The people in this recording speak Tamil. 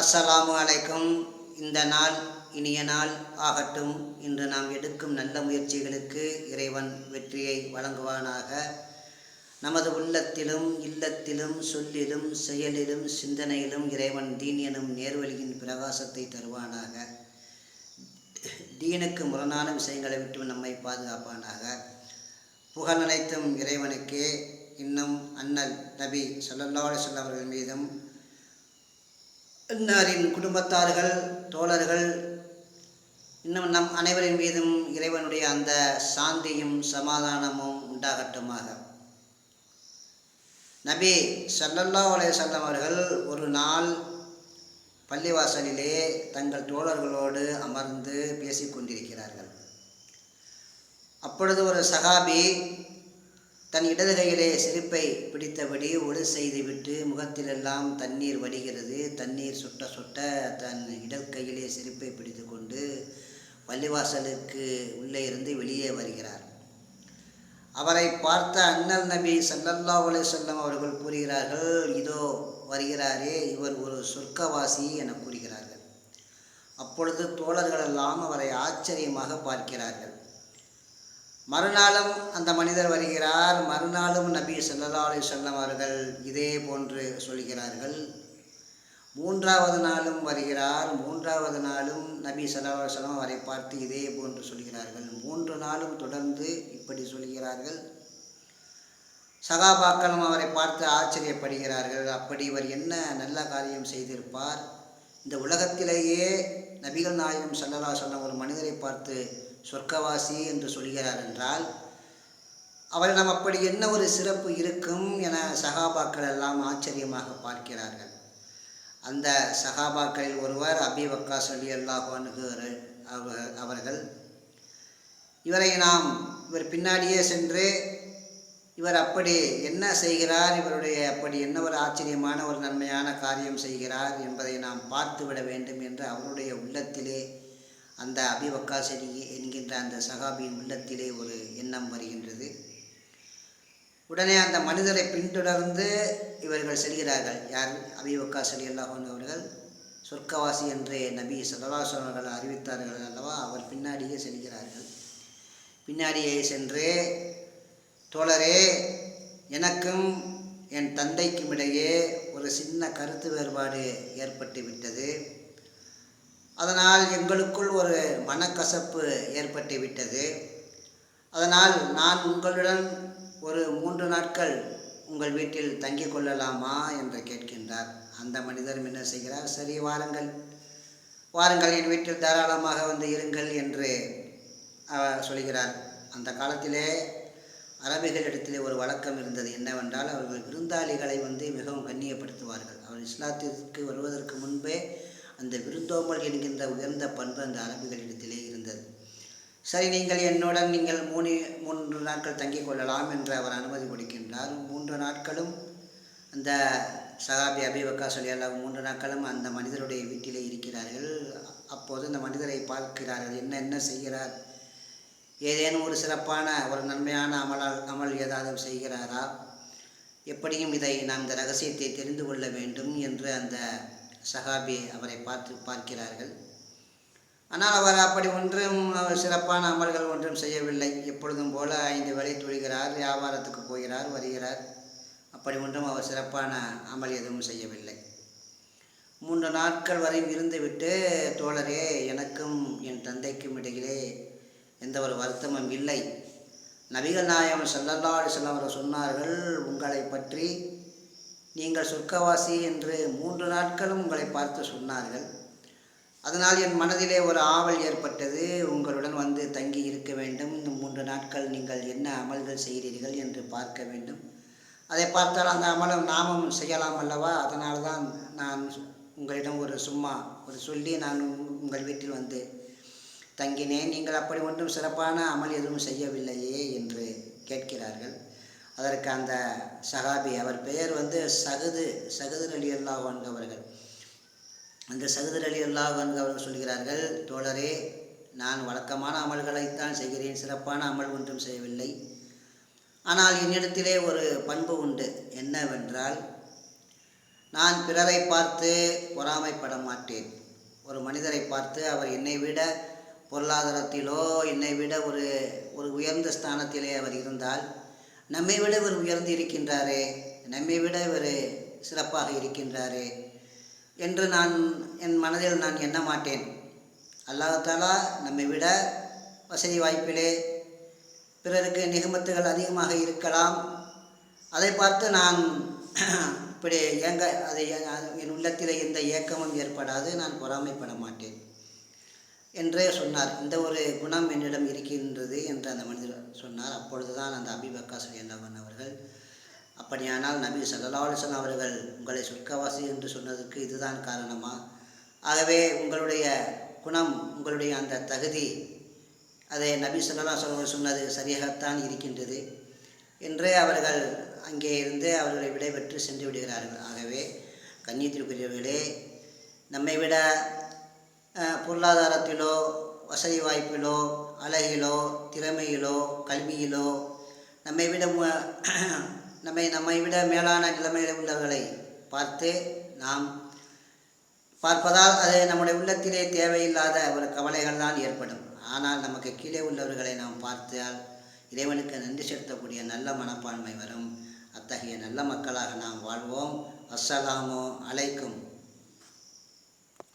அஸ்ஸலாமு அலைக்கும். இந்த நாள் இனிய நாள் ஆகட்டும். இன்று நாம் எடுக்கும் நல்ல முயற்சிகளுக்கு இறைவன் வெற்றியை வழங்குவானாக. நமது உள்ளத்திலும் இல்லத்திலும் சொல்லிலும் செயலிலும் சிந்தனையிலும் இறைவன் தீன் எனும் நேர்வழியின் பிரகாசத்தை தருவானாக. தீனுக்கு முரணான விஷயங்களை விட்டு நம்மை பாதுகாப்பானாக. புகழ் அனைத்தும் இறைவனுக்கே. இன்னும் அண்ணல் நபி ஸல்லல்லாஹு அலைஹி வஸல்லம் அவர்கள் மீதும் அன்னாரின் குடும்பத்தார்கள், தோழர்கள், இன்னும் நம் அனைவரின் மீதும் இறைவனுடைய அந்த சாந்தியும் சமாதானமும் உண்டாகட்டுமாக. நபி ஸல்லல்லாஹு அலைஹி வஸல்லம் அவர்கள் ஒரு நாள் பள்ளிவாசலிலே தங்கள் தோழர்களோடு அமர்ந்து பேசிக்கொண்டிருக்கிறார்கள். அப்பொழுது ஒரு சஹாபி தன் இடது கையிலே செருப்பை பிடித்தபடி ஒளி செய்துவிட்டு முகத்திலெல்லாம் தண்ணீர் வடிகிறது. தண்ணீர் சொட்ட சொட்ட தன் இடது கையிலே செருப்பை பிடித்து கொண்டு பள்ளிவாசலுக்கு உள்ளே இருந்து வெளியே வருகிறார். அவரை பார்த்த அண்ணல் நபி ஸல்லல்லாஹு அலைஹி வஸல்லம் அவர்கள் கூறுகிறார்கள், இதோ வருகிறாரே, இவர் ஒரு சொர்க்கவாசி என கூறுகிறார்கள். அப்பொழுது தோழர்களெல்லாம் அவரை ஆச்சரியமாக பார்க்கிறார்கள். மறுநாளும் அந்த மனிதர் வருகிறார். மறுநாளும் நபி ஸல்லல்லாஹு அலைஹி வஸல்லம் அவர்கள் இதே போன்று சொல்கிறார்கள். மூன்றாவது நாளும் வருகிறார். மூன்றாவது நாளும் நபி ஸல்லல்லாஹு அலைஹி வஸல்லம் அவரை பார்த்து இதே போன்று சொல்கிறார்கள். 3 நாளும் தொடர்ந்து இப்படி சொல்கிறார்கள். சகாபாக்களும் அவரை பார்த்து ஆச்சரியப்படுகிறார்கள். அப்படி இவர் என்ன நல்ல காரியம் செய்திருப்பார்? இந்த உலகத்திலேயே நபிகள் நாயகம் ஸல்லல்லாஹு அலைஹி வஸல்லம் ஒரு மனிதரை பார்த்து சொர்க்கவாசி என்று சொல்கிறார் என்றால் அவரிடம் அப்படி என்ன ஒரு சிறப்பு இருக்கும் என சஹாபாக்கள் எல்லாம் ஆச்சரியமாக பார்க்கிறார்கள். அந்த சஹாபாக்களில் ஒருவர் அபீ வக்காஸ் ரலியல்லாஹு அன்ஹு அவர்கள். இவர் பின்னாடியே சென்று இவர் அப்படி என்ன செய்கிறார், இவருடைய அப்படி என்ன ஒரு ஆச்சரியமான ஒரு நன்மையான காரியம் செய்கிறார் என்பதை நாம் பார்த்து விட வேண்டும் என்று அவருடைய உள்ளத்திலே, அந்த அபீ வக்காஸ் என்கின்ற அந்த சஹாபியின் உள்ளத்திலே ஒரு எண்ணம் வருகின்றது. உடனே அந்த மனிதரை பின்தொடர்ந்து இவர்கள் செல்கிறார்கள். யார்? அபீ வக்காஸ் ரலியல்லாஹு அன்ஹு அவர்கள் சொர்க்கவாசி என்று நபி ஸல்லல்லாஹு அலைஹி வஸல்லம் அவர்கள் அறிவித்தார்கள் அல்லவா, அவர் பின்னாடியே செல்கிறார்கள். பின்னாடியே சென்று, தோழரே, எனக்கும் என் தந்தைக்கும் இடையே ஒரு சின்ன கருத்து வேறுபாடு ஏற்பட்டு விட்டது. அதனால் எங்களுக்குள் ஒரு மனக்கசப்பு ஏற்பட்டு விட்டது. அதனால் நான் உங்களுடன் ஒரு 3 நாட்கள் உங்கள் வீட்டில் தங்கிக் கொள்ளலாமா என்று கேட்கின்றார். அந்த மனிதரும் என்ன செய்கிறார்? சரி, வாருங்கள், என் வீட்டில் தாராளமாக வந்து இருங்கள் என்று சொல்கிறார். அந்த காலத்திலே அரபிகளிடத்திலே ஒரு வழக்கம் இருந்தது. என்னவென்றால், அவர்கள் விருந்தாளிகளை மிகவும் கண்ணியப்படுத்துவார்கள். அவர் இஸ்லாத்திற்கு வருவதற்கு முன்பே அந்த விருந்தோம்பல் என்கின்ற உயர்ந்த பண்பு அந்த அரபிகளிடத்திலே இருந்தது. சரி, நீங்கள் 3 நாட்கள் தங்கிக் கொள்ளலாம் என்று அவர் அனுமதி கொடுக்கின்றார். 3 நாட்களும் அந்த சஹாபி அபீ வக்காஸ் ரலியல்லாஹு 3 நாட்களும் அந்த மனிதருடைய வீட்டிலே இருக்கிறார்கள். அப்போது அந்த மனிதரை பார்க்கிறார்கள். என்ன செய்கிறார்? ஏதேனும் ஒரு சிறப்பான ஒரு நன்மையான அமல் ஏதாவது செய்கிறாரா? எப்படியும் இதை நாம் இந்த ரகசியத்தை தெரிந்து கொள்ள வேண்டும் என்று அந்த சஹாபி அவரை பார்க்கிறார்கள். ஆனால் அவர் அப்படி ஒன்றும் சிறப்பான அமல்கள் ஒன்றும் செய்யவில்லை. எப்பொழுதும் போல 5 வேளை தொழுகிறார், வியாபாரத்துக்கு போகிறார், வருகிறார். அப்படி ஒன்றும் அவர் சிறப்பான அமல் எதுவும் செய்யவில்லை. 3 நாட்கள் வரை இருந்துவிட்டு, தோழரே, எனக்கும் என் தந்தைக்கும் இடையிலே எந்த ஒரு வருத்தமும் இல்லை. நபிகள் நாயகம் ஸல்லல்லாஹு அலைஹி வஸல்லம் அவர்கள் சொன்னார்கள், உங்களை பற்றி நீங்கள் சொர்க்கவாசி என்று 3 நாட்களும் உங்களை பார்த்து சொன்னார்கள். அதனால் என் மனதிலே ஒரு ஆவல் ஏற்பட்டது. உங்களுடன் வந்து தங்கி இருக்க வேண்டும். இந்த 3 நாட்கள் நீங்கள் என்ன அமல்கள் செய்கிறீர்கள் என்று பார்க்க வேண்டும். அதை பார்த்தால் அந்த அமலம் நாமும் செய்யலாம் அல்லவா? அதனால் தான் நான் உங்களிடம் சும்மா சொல்லி நான் உங்கள் வீட்டில் வந்து தங்கினேன். நீங்கள் அப்படி ஒன்றும் சிறப்பான அமல் எதுவும் செய்யவில்லையே என்று கேட்கிறார்கள். அதற்கு அந்த சஹாபி, அவர் பெயர் சஹது ரலியல்லாஹு அன்ஹு அவர்கள். அந்த சஹது ரலியல்லாஹு அன்ஹு அவர்கள் சொல்கிறார்கள், தோழரே, நான் வழக்கமான அமல்களைத்தான் செய்கிறேன், சிறப்பான அமல் ஒன்றும் செய்யவில்லை. ஆனால் என்னிடத்திலே ஒரு பண்பு உண்டு. என்னவென்றால், நான் பிறரை பார்த்து பொறாமைப்பட மாட்டேன். ஒரு மனிதரை பார்த்து அவர் என்னை விட பொருளாதாரத்திலோ என்னை விட ஒரு உயர்ந்த ஸ்தானத்திலே அவர் இருந்தால், நம்மை விட இவர் உயர்ந்து இருக்கின்றாரே, நம்மை விட இவர் சிறப்பாக இருக்கின்றாரே என்று என் மனதில் நான் எண்ண மாட்டேன். அல்லாஹ் தஆலா நம்மை விட வசதி வாய்ப்பிலே பிறருக்கு நிகமத்துகள் அதிகமாக இருக்கலாம். அதை பார்த்து நான் இப்படி என் உள்ளத்திலே எந்த ஏக்கமும் ஏற்படாது, நான் பொறாமைப்பட மாட்டேன் என்றே சொன்னார். இந்த ஒரு குணம் என்னிடம் இருக்கின்றது என்று அந்த மனிதர் சொன்னார். அப்பொழுதுதான் அந்த அபீ வக்காஸ் ரலியல்லாஹு அன்ஹு அவர்கள், அப்படியானால் நபி ஸல்லல்லாஹு அலைஹி வஸல்லம் அவர்கள் உங்களை சொர்க்கவாசி என்று சொன்னதற்கு இதுதான் காரணமா? ஆகவே உங்களுடைய குணம், உங்களுடைய அந்த தகுதி, அதை நபி ஸல்லல்லாஹு அலைஹி வஸல்லம் சொன்னது சரியாகத்தான் இருக்கின்றது என்று அவர்கள் அங்கே இருந்து அவர்களை விடைபெற்று சென்று விடுகிறார்கள். ஆகவே கண்ணியத்திற்குரியவர்களே, நம்மை விட பொருளாதாரத்திலோ வசதி வாய்ப்பிலோ அழகிலோ திறமையிலோ கல்வியிலோ நம்மை விட மேலான நிலைமையில் உள்ளவர்களை பார்த்து நாம் பார்ப்பதால் அது நம்முடைய உள்ளத்திலே தேவையில்லாத ஒரு கவலைகள் தான் ஏற்படும். ஆனால் நமக்கு கீழே உள்ளவர்களை நாம் பார்த்தால் இறைவனுக்கு நன்றி செலுத்தக்கூடிய நல்ல மனப்பான்மை வரும். அத்தகைய நல்ல மக்களாக நாம் வாழ்வோம். அஸ்ஸலாமு அலைக்கும்.